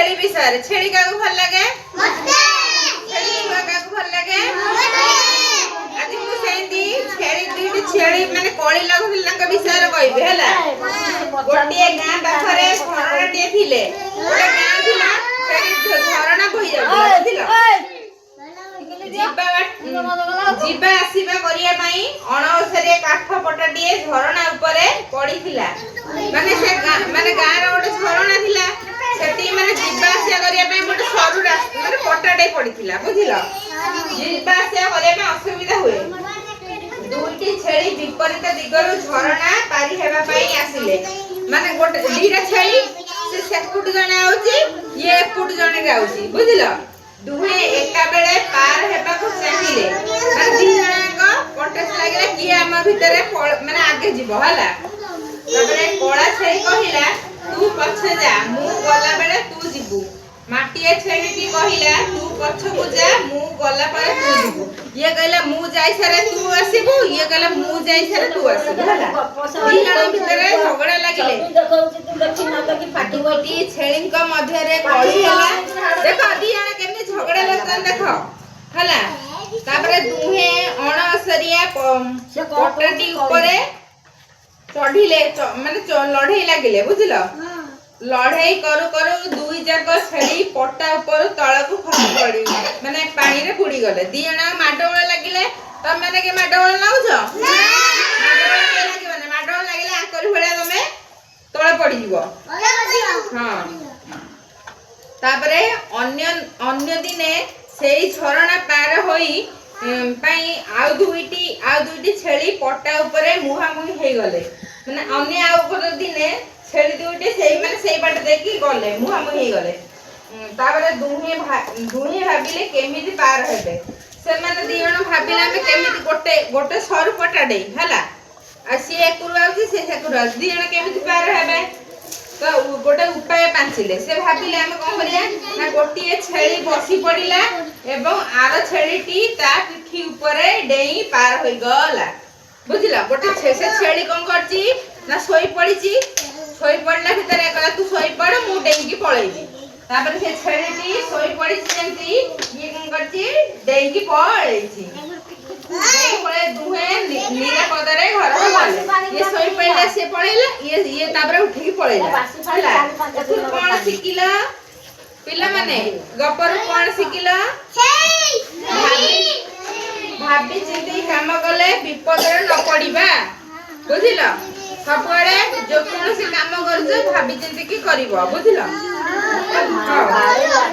छेली विषय छेली का भल लगे छेली छुआ का भल लगे आज मु सेंदी छेली दुईटी छेली माने कोली लगुलंका विषय कहबे हला गोटे गां पाखरे घरटे थिले गोटे गां थिला छेली घरना बहि जाउला जीवा आसीबा करिया पई अणओसरे काठ पटाटिए झरणा ऊपरे पड़ीथिला माने से माने गां रो गोटे झरणा थिला सेठी माने जीवा आसिया करिया पई गोटे सरू रास्ता माने पटाटे पड़ीथिला बुझिलो जीवा आसिया करिया पई असुविधा हुए दुईटी छेली विपरीत दिगरु झरणा पारी हेबा पई आसिले माने गोटे दीटा छेली से सेकुट जणे आउची ये एकुट जणे गाउची बुझिलो दुहे एका बेले पार हेबा को चाहिए माने दी जणांको कॉन्टेस्ट लागले कि हम भितरे माने आगे जीवो हला तबरे कोळा छेली कहिला तू पछे जा मु गला बेले तू जीवु माटिए छेलीटी कहिला तू पछकु जा मु गला परे तू जीवु ये कहला मु जाई सारे तू आसीबु ये कहला मु जाई सारे तू आसीबु हला दी जण भितरे झगड़ा लागिले देखि न तो कि फाटी छेलीଙ୍କ मध्य रे कळी हला देखो दी जण केमि झगड़ा लगन देखो हला तापरे दुहे अणसरिया पटाटी ऊपरे चढ़िले माने लड़ाई लागिले बुझिलो लड़ाई करू करू दुई जाक छेली पट्टा ऊपर तळकु खसी पड़ी माने पानी रे बुड़ी गले दी जण माडोळ लागिले तम माने के माडोळ लाउछ माडोळ लागिले आकरी भळा तमे तळे पड़ी जीवो हां तापरे अन्य दिने सेई झरणा पार होई पई आउ दुईटी छेली पट्टा ऊपरे मुहामुही हे गले माने अन्य आउ को दिने छेली दुईटी सेई माने सेई बाट देखि गले मुहामुही हे गले तापरे दुहे भाबिले केमिति पार हेबे से माने दी जण भाबिले हम केमिति गोटे सरू पटाडे हला आ से एकुरु आउची से सेकुरु दी जण केमिति पार हेबे तो गोटे उपाय पांचिले से भाबिले हम कोन करिया ना गोटिए छेली बसी पड़िला एवं आर छेलीटी ता पिठी ऊपरे डेई पार होई गला बुझिला गोटे से छेली कोन करची ना सोई पड़ला भितरे कहला तू सोई पड़ मु डेई की पळेबी तापर से छेलीटी सोई पड़ी जेंती ये कोन करची डेई की पळेची पळे दुहे निरापदरे घर गले ये सोई पड़ला से पळेला ये तापर उठी की पळेला हला तू कोन सिकिला पिला माने गपर कोन सिकिला भाबी चिंती काम कले विपद रे न पड़ीबा बुझिलो सबरे जो कोन से काम करछ भाबी चिंती की करबो बुझिलो हां